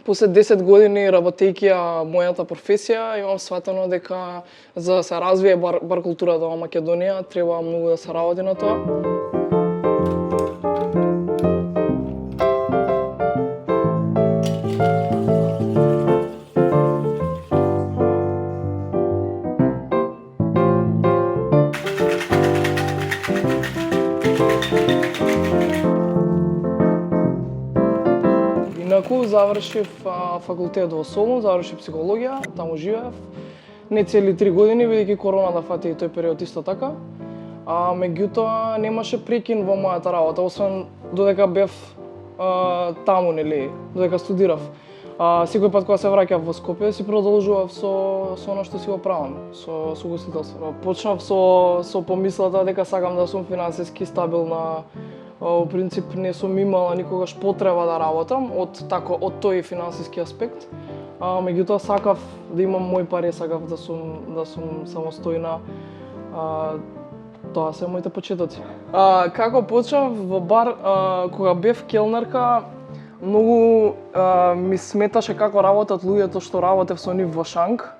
После 10 години работејќи ја мојата професија, имам сватено дека за да се развие бар културата во Македонија, треба многу да се работи на тоа. Инаку завршив факултет во Солун, завршив психологија, таму живеев. Не цели 3 години, бидејќи короната фати и тој период исто така. Меѓутоа немаше прекин во мојата работа, освен додека бев таму, нели, додека студирав. Секој пат кога се враќав во Скопје, си продолжував со она што си го правам, со угостителство. Почнав со помислата дека сакам да сум финансиски стабилна. Во принцип не сум имала никогаш потреба да работам од тој финансиски аспект. Меѓутоа сакав да имам мои пари, сакав да сум самостојна. Тоа се моите почетоци. Како почнав во бар, кога бев келнерка, многу ми сметаше како работат луѓето што работев со нив во Шанк.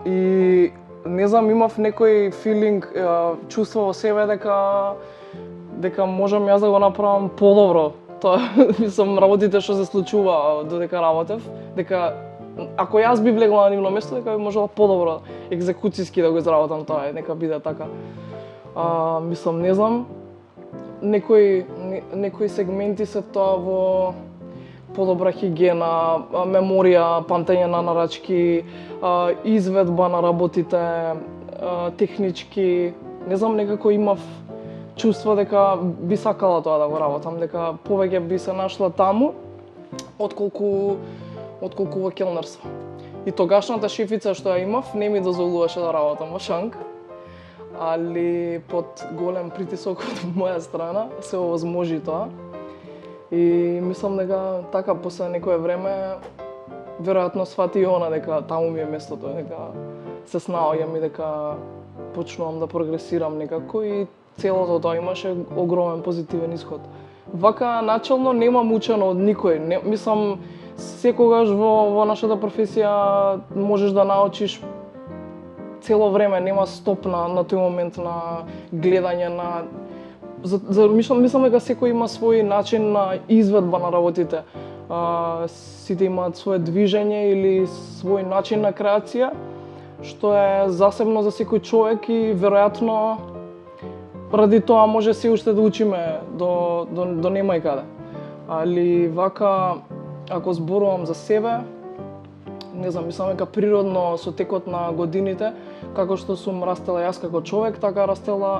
И не знам, имав некој филинг, чувство во себе дека можам јас да го направам подобро. Тоа мислам работите што се случува додека работев, дека ако јас би влегла на нивно место, дека би можела подобро екзекуцијски да го изработам тоа, нека биде така. Мислам, не знам, некои сегменти се тоа во подобра хигиена, меморија, памтење на нарачки, изведба на работите, технички, не знам, некако имав чувство дека би сакала тоа да го работам, дека повеќе би се нашла таму отколку во келнерство. И тогашната шефица што ја имав не ми дозволуваше да работам во Шанк, али под голем притисок од моја страна се овозможи тоа. И мислам дека така после некое време веројатно свати и она дека таму ми е местото, дека се снаоѓам и дека почнувам да прогресирам некако и целото тоа имаше огромен позитивен исход. Вака начално немам учено од никој. Мислам, секогаш во нашата професија можеш да научиш цело време, нема стоп на тој момент на гледање на мислам дека секој има свој начин на изведба на работите. Сите имаат свое движење или свој начин на креација, што е засебно за секој човек и веројатно ради тоа може се уште да учиме до немај каде. Али вака, ако зборувам за себе, не знам, мислам дека природно со текот на годините, како што сум растела јас како човек, така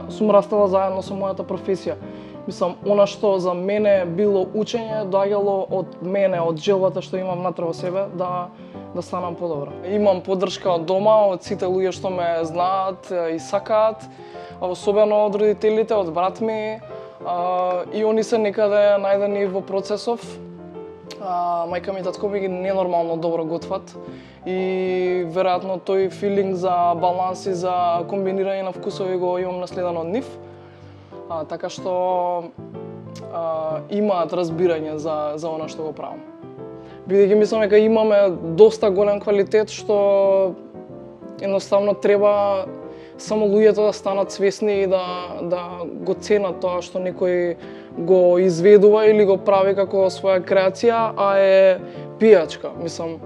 сум растела заедно со мојата професија. Мислам, она што за мене било учење, доаѓало од мене, од желбата што имам внатре во себе, да станам подобра. Имам поддршка од дома, од сите луѓе што ме знаат и сакаат, особено од родителите, од брат ми, и они се некаде најдени во процесов. Мајка ми и татко ми ги ненормално добро готват и веројатно тој филинг за баланс и за комбинирање на вкусови го имам наследено од нив. Така што имаат разбирање за она што го правам. Бидејќи мислам дека имаме доста голем квалитет што едноставно треба само луѓето да станат свесни и да го ценат тоа што некој го изведува или го прави како своја креација, а е пијачка. Мислам,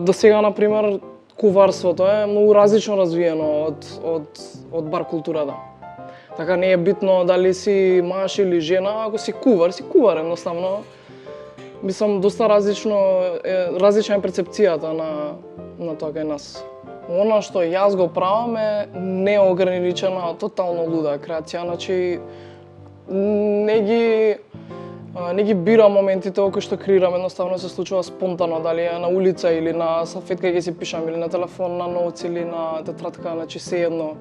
до сега, например, куварството е многу различно развиено од бар културата. Така не е битно дали си маж или жена, ако си кувар едноставно. Мислам, доста различна е перцепцијата на тоа кај нас. Она што јас го правам е неограничена, тотално луда креација, значи не ги бирам моментите во кои што креирам, едноставно се случува спонтано, дали е на улица или на салфетка ќе си пишам, или на телефон, на ноутс или на тетрадка, значи сеедно.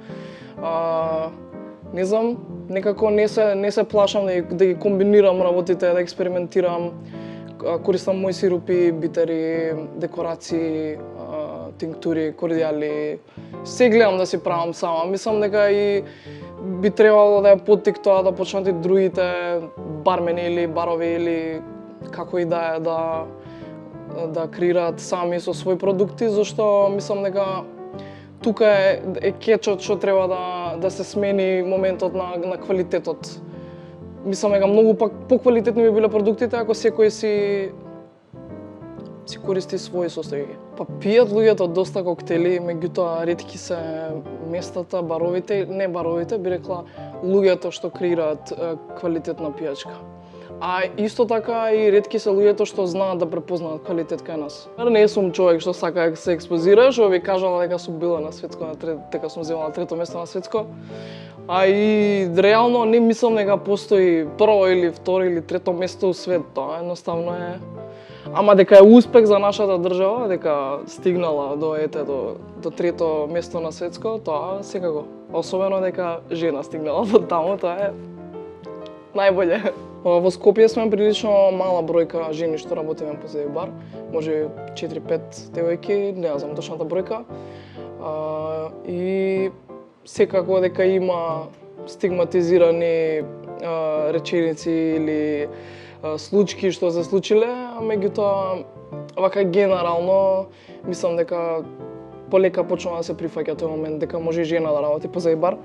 Не знам, некако не се плашам да ги комбинирам работите, да експериментирам, користам мои сирупи, битери, декорации, тинктури, кордијали. Се гледам да си правам сама. Мислам дека и би требало да ја поттик тоа да почнат и другите бармени или барови или како и да е да креираат сами со своји продукти, зашто мислам дека тука е кечот што треба да се смени моментот на квалитетот. Мислам дека многу пак поквалитетни би биле продуктите ако секој си користи своји состојки. Па пијат луѓето доста коктели, меѓутоа ретки се местата, баровите, не баровите, би рекла луѓето што креираат квалитетна пијачка. А исто така и ретки се луѓето што знаат да препознаат квалитет кај нас. Не сум човек што сака да се експозира, што би кажала дека сум била на светско, дека сум земала трето место на светско. А и реално не мислам дека постои прво или второ или трето место у свет, тоа едноставно е. Ама дека е успех за нашата држава, дека стигнала до трето место на светско, тоа секако. Особено дека жена стигнала до таму, тоа е најбоље. Во Скопје сме прилично мала бројка жени што работиме по ЗД бар, може 4-5 девојки, не знам точната бројка. И секако дека има стигматизирани реченици или случаи што се случиле, меѓутоа вака генерално мислам дека полека почнува да се прифаќа тој момент дека може жена да работи по ЗД бар.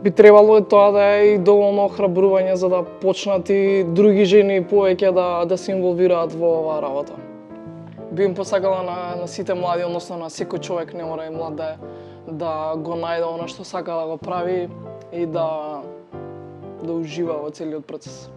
Би требало тоа да е и доволно охрабрување за да почнат и други жени повеќе да се инволвираат во оваа работа. Би им посакала на сите млади, односно на секој човек, не мора и млад да го најде она што сака да го прави и да ужива во целиот процес.